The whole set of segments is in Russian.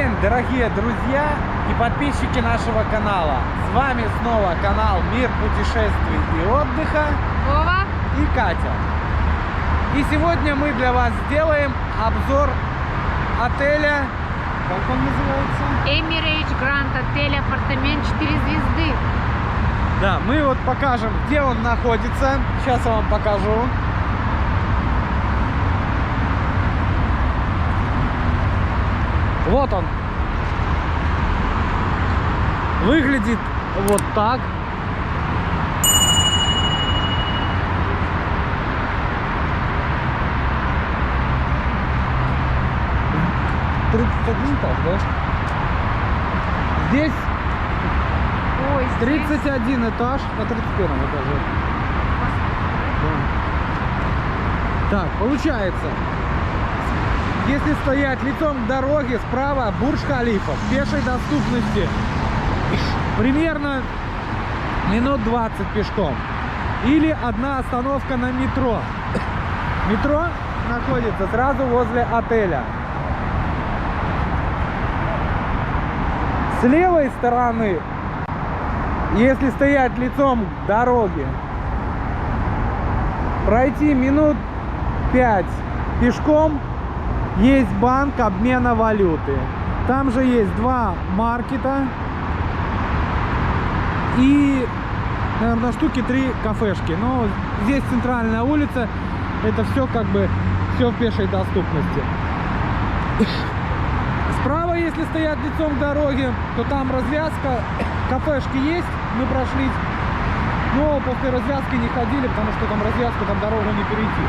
день, дорогие друзья и подписчики нашего канала. С вами снова канал Мир путешествий и отдыха. Вова и Катя. И сегодня мы для вас сделаем обзор отеля, как он называется? Emirates Grand Отель, апартамент 4 звезды. Да, мы вот покажем, где он находится. Сейчас я вам покажу. Вот он. Выглядит вот так. Этаж, да? Здесь Ой, 31 этаж на 31 этаже. Да. Так, получается, если стоять лицом к дороге, справа Бурдж-Халифа в пешей доступности примерно минут 20 пешком. Или одна остановка на метро. Метро находится сразу возле отеля. С левой стороны, если стоять лицом к дороге, пройти минут 5 пешком, есть банк обмена валюты. Там же есть два маркета и, наверное, штуки 3 кафешки. Но здесь центральная улица, это все как бы все в пешей доступности. Справа, если стоять лицом к дороге, то там развязка, кафешки есть, мы прошлись, но после развязки не ходили, потому что там развязку, там дорогу не перейти.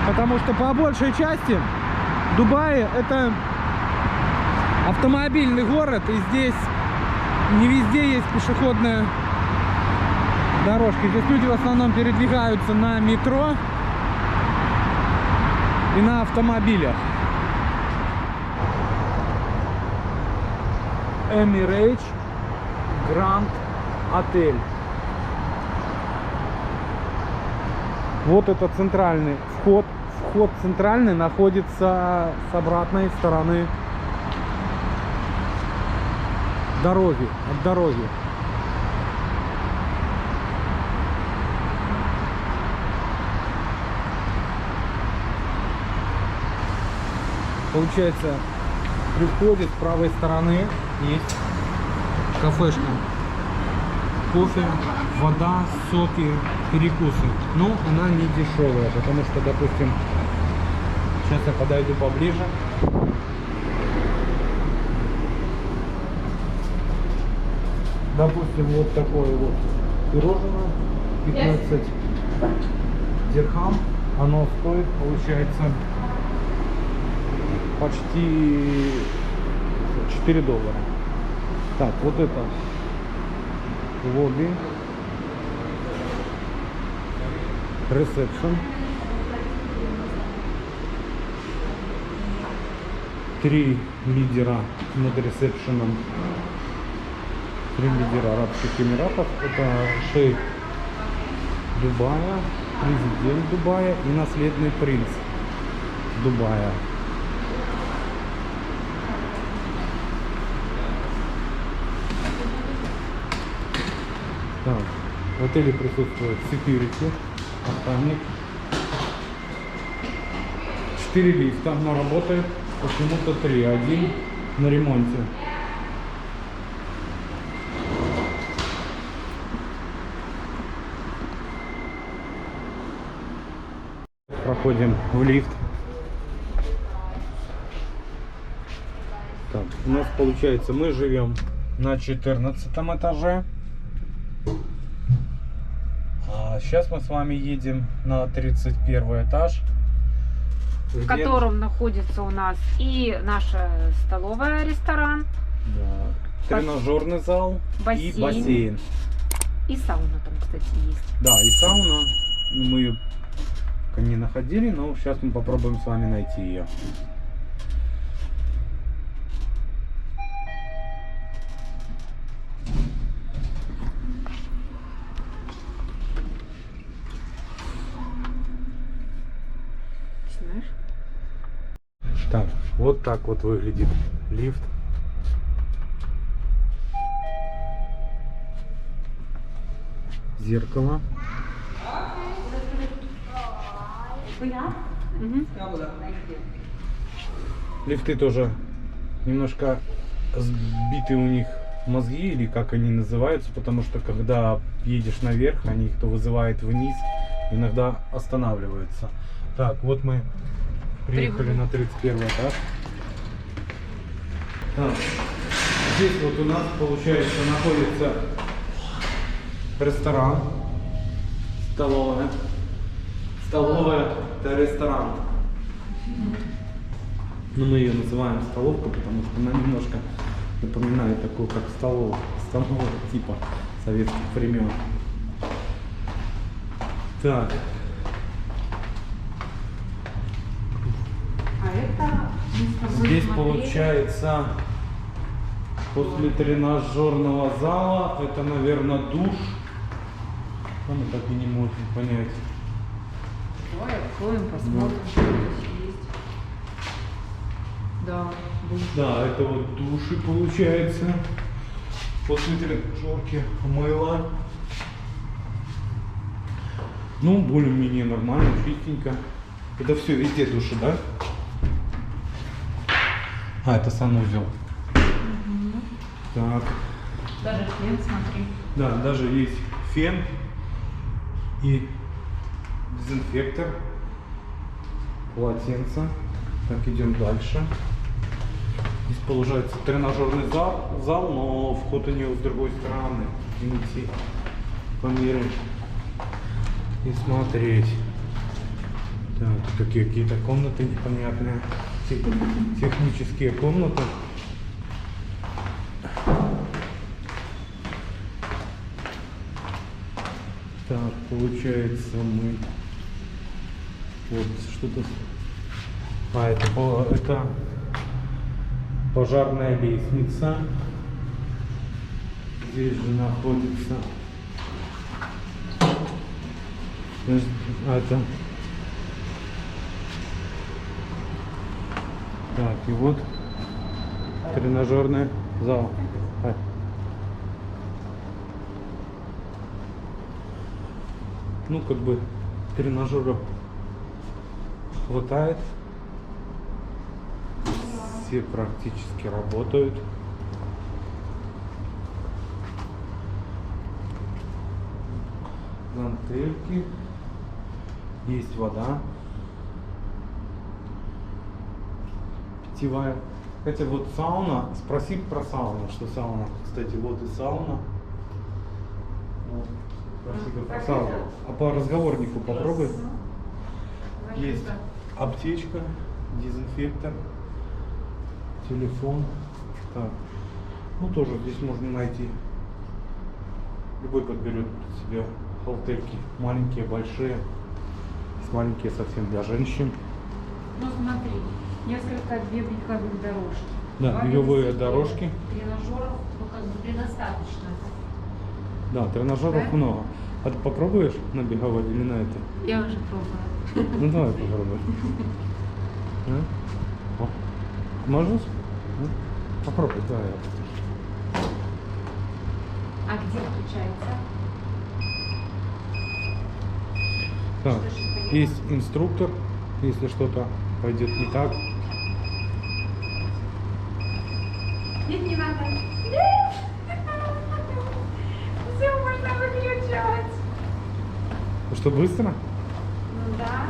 Потому что по большей части Дубай это автомобильный город, и здесь не везде есть пешеходная дорожка. Здесь люди в основном передвигаются на метро и на автомобилях. Emirates Grand Отель. Вот это центральный вход. Вход центральный находится с обратной стороны дороги, от дороги. Получается, при входе с правой стороны есть кафешка. Кофе, вода, соки, перекусы. Но она не дешевая, потому что, допустим, сейчас я подойду поближе. Допустим, вот такое вот пирожное, 15 дирхам. Оно стоит, получается, почти $4. Так, вот это лобби, ресепшн, 3 лидера над ресепшеном, 3 лидера Арабских Эмиратов, это шейх Дубая, президент Дубая и наследный принц Дубая. Так, в отеле присутствует security, охранник, 4 лифта, но работает почему-то 3, один на ремонте. Проходим в лифт. Так, у нас получается, мы живем на 14 этаже. Сейчас мы с вами едем на 31 этаж, В котором находится у нас и наша столовая, ресторан, да, тренажерный зал и бассейн. И сауна там, кстати, есть. Да, и сауна. Мы ее не находили, но сейчас мы попробуем с вами найти ее. Так, вот так вот выглядит лифт. зеркало. Мгм. Лифты тоже немножко сбиты у них мозги, или как они называются, потому что когда едешь наверх, они их то вызывают вниз, иногда останавливаются. Так, вот мы приехали на 31 этаж. Так, здесь вот у нас, получается, находится ресторан, столовая. Столовая — это ресторан. Но мы ее называем столовка, потому что она немножко напоминает такую, как столовая типа советских времен. Так. А это Здесь получается после тренажерного зала это, наверное, душ. А мы так и не можем понять. Давай откроем, посмотрим, что здесь есть. Да, душ. Да, это вот души получается. После тренажерки мыло. Ну, более-менее нормально, чистенько. Это все везде души, да? А, это санузел. Так. Даже фен, смотри. Да, даже есть фен и дезинфектор, полотенце. Так, идем дальше. Здесь получается тренажерный зал, но вход у него с другой стороны. Идти померить и смотреть. Так, тут какие-то комнаты непонятные. Технические комнаты. Так, получается мы вот что-то. А, это пожарная лестница. Здесь же находится. Это. Так, и вот тренажерный зал. Ну, как бы тренажеров хватает. Все практически работают. Гантельки. Есть вода. Питьевая. Хотя вот сауна, спроси про сауну, что сауна. Кстати, вот и сауна. Вот. Спасибо про сауну. А по разговорнику попробуй. Есть аптечка, дезинфектор, телефон. Так. Ну тоже здесь можно найти. Любой подберет себе халтельки. Маленькие, большие. Есть маленькие совсем для женщин. Ну смотри, несколько две беговых дорожки. Да, беговые дорожки. Тренажеров, ну как бы предостаточно. Да, тренажеров Да? много. А ты попробуешь на беговой или на это? Я уже пробовала. Ну давай попробуй. О, можешь? Попробуй, давай. А где включается? Так, есть инструктор, если что-то пойдет не так. Нет, не надо. Все можно выключать. Что, быстро? Ну да.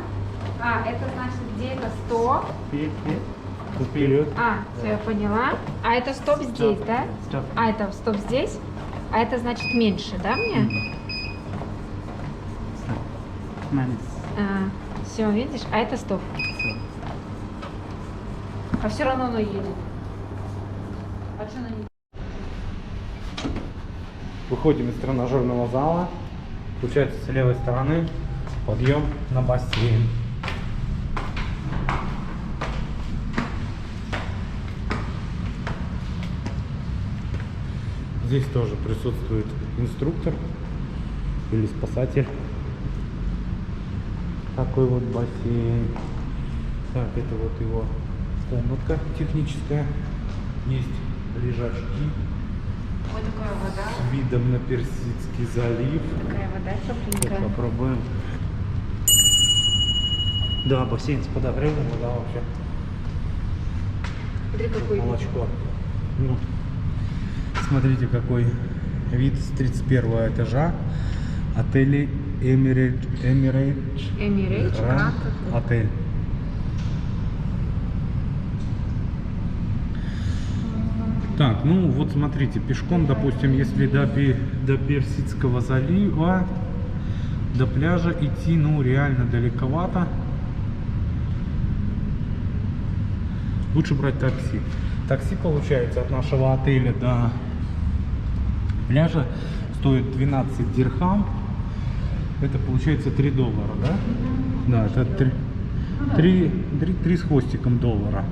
А, это значит, где это стоп? Вперед. А, все, я поняла. А это стоп здесь, да? Стоп. А это стоп здесь? А это значит меньше, да, мне? Все, видишь? А это стоп. А все равно оно едет. А что оно не... Выходим из тренажерного зала. Получается, с левой стороны подъем на бассейн. Здесь тоже присутствует инструктор или спасатель. Такой вот бассейн. Так, это вот его комнатка техническая. Есть лежачки. Ой, такая вода. С видом на Персидский залив. Такая вода тепленькая. Попробуем. Да, бассейн с подогревом. Вода вообще. Смотри, какой вид. Молочко. Ну, смотрите, какой вид с 31 этажа. Отели Emirates Эмирейтс, Grand Гранд. Отель. Так, ну вот смотрите, пешком, допустим, если до Персидского залива, до пляжа идти, ну, реально далековато. Лучше брать такси. Такси, получается, от нашего отеля до пляжа стоит 12 дирхам. Это получается $3, да? Да, это 3 с хвостиком доллара.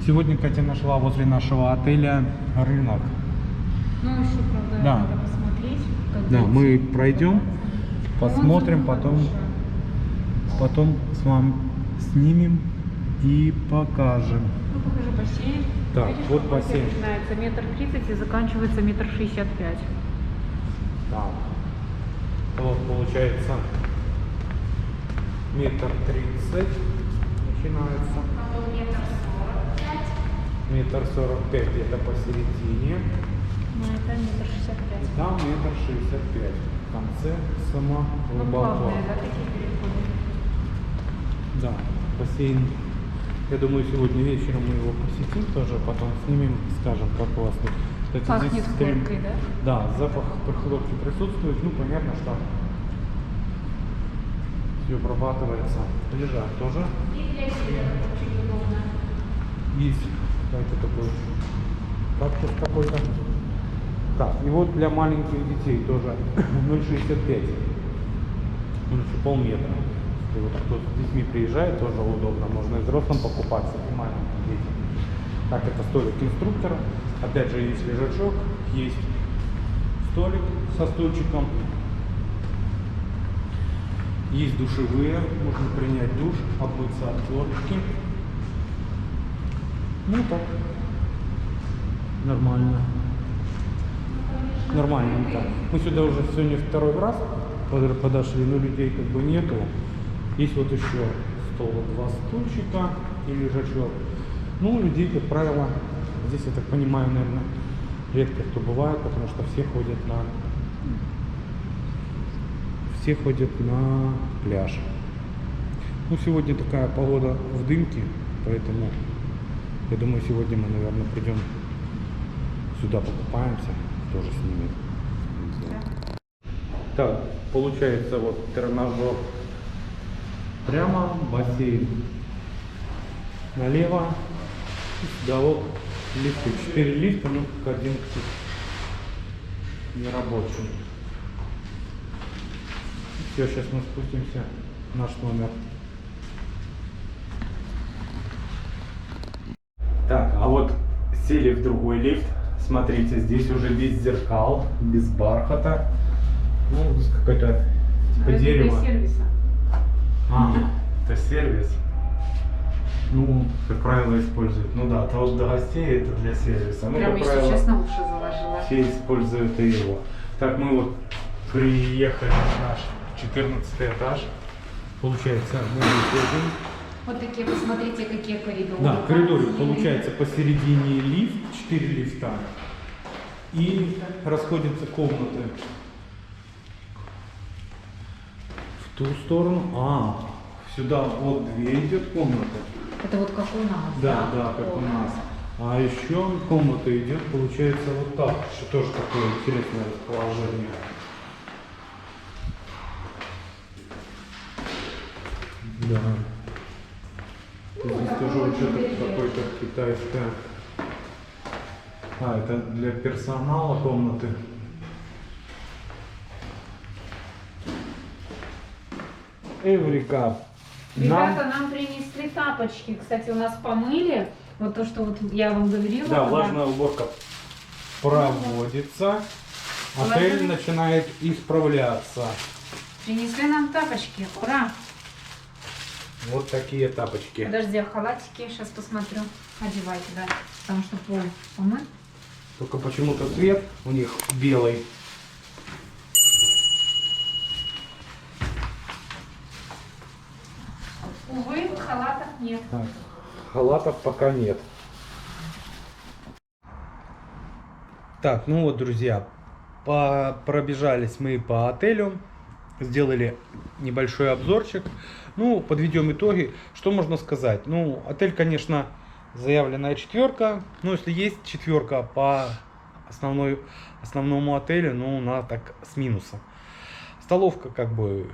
Сегодня Катя нашла возле нашего отеля рынок. Ну, еще, правда, Да. надо посмотреть. Как Да, дойти. мы пройдем, посмотрим, Ну, потом с вами снимем и покажем. Ну, покажи бассейн. Так, Видишь, вот какой бассейн. начинается 1,30 м и заканчивается 1,65 м. Так, вот получается 1,30 м начинается. Потом 1,45 м. 1,45 м где-то посередине. Ну, это 1,65 м. И там 1,65 м. В конце сама Ну, балкон. плавные, да, такие переходы? Да, бассейн. Я думаю, сегодня вечером мы его посетим тоже, потом снимем, скажем, как у вас тут. Кстати, Пахнет здесь стрим- хлоркой, да? Да, запах хлорки присутствует. Ну, понятно, что все обрабатывается. Лежак тоже. И для себя очень удобно. Есть какой-то такой кактус какой-то. Так, и вот для маленьких детей тоже 0,65. Ну, еще полметра. Если вот кто с детьми приезжает, тоже удобно. Можно и взрослым покупаться, и маленьким детям. Так, это столик инструктора. Опять же, есть лежачок, есть столик со стульчиком. Есть душевые, можно принять душ, обмыться от хлорки. Ну так, нормально. Нормальненько. Мы сюда уже сегодня второй раз подошли, но людей как бы нету. Есть вот еще стол, 2 стульчика и лежачок. Ну, людей, как правило, здесь, я так понимаю, наверное, редко кто бывает, потому что все ходят на пляж. Ну, сегодня такая погода в дымке, поэтому я думаю, сегодня мы, наверное, придем сюда, покупаемся, тоже снимем. Так, получается вот тренажер прямо, бассейн налево, да вот лифты, 4 лифта, ну как один не рабочий. Все, сейчас мы спустимся в наш номер. Так, а вот сели в другой лифт. Смотрите, здесь уже без зеркал, без бархата. Ну, здесь какое-то типа Это дерево. для сервиса. А, это сервис. Ну, как правило, используют. Ну да, то вот для гостей это для сервиса. Ну, Прямо как еще правило, честно уши заложила. все используют и его. Так, мы вот приехали на наш 14 этаж. Получается, мы выходим. Вот такие, посмотрите, какие коридоры. Да, в коридоре получается посередине лифт, 4 лифта. И расходятся комнаты в ту сторону. А, сюда вот дверь идет комната. Это вот как у нас. Да, да, как у нас. А еще комната идет, получается, вот так. Что тоже такое интересное расположение. Да. Здесь тоже вот что-то какое-то китайское. А, это для персонала комнаты. Эврика. Ребята, нам принесли тапочки. Кстати, у нас помыли. Вот то, что вот я вам говорила. Да, когда- влажная уборка проводится. Отель Влажная- начинает исправляться. Принесли нам тапочки. Ура! Вот такие тапочки. Подожди, а халатики сейчас посмотрю. Одевайте, да. Потому что пол помыт. Только почему-то цвет у них белый. Увы, халатов нет. Так, халатов пока нет. Так, ну вот, друзья, пробежались мы по отелю, сделали небольшой обзорчик. Ну, подведем итоги. Что можно сказать? Ну, отель, конечно, заявленная 4. Ну, если есть 4 по основному отелю, ну, она так с минусом. Столовка как бы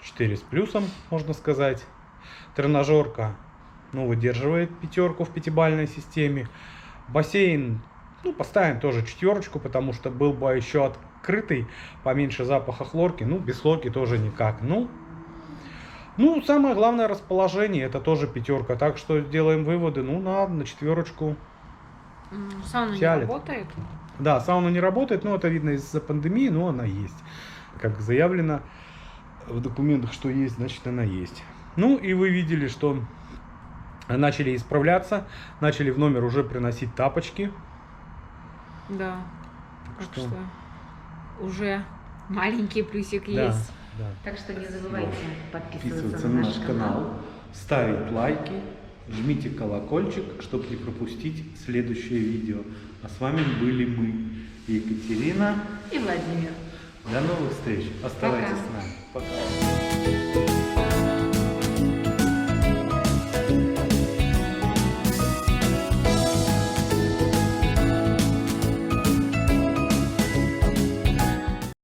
4 с плюсом, можно сказать. Тренажерка, ну, выдерживает 5 в 5-бальной системе. Бассейн, ну, поставим тоже 4, потому что был бы еще открытый, поменьше запаха хлорки. Ну, без хлорки тоже никак. Ну, самое главное расположение, это тоже 5. Так что сделаем выводы, ну, на 4. Сауна не Тянет. работает? Да, сауна не работает, но это видно из-за пандемии, но она есть. Как заявлено в документах, что есть, значит она есть. Ну и вы видели, что начали исправляться, начали в номер уже приносить тапочки. Да. Так Так что уже маленький плюсик Да, есть. да. Так что не забывайте Подписываться на наш канал, ставить лайки, жмите колокольчик, чтобы не пропустить следующее видео. А с вами были мы, Екатерина И Владимир. До новых встреч. Оставайтесь Пока. с нами. Пока.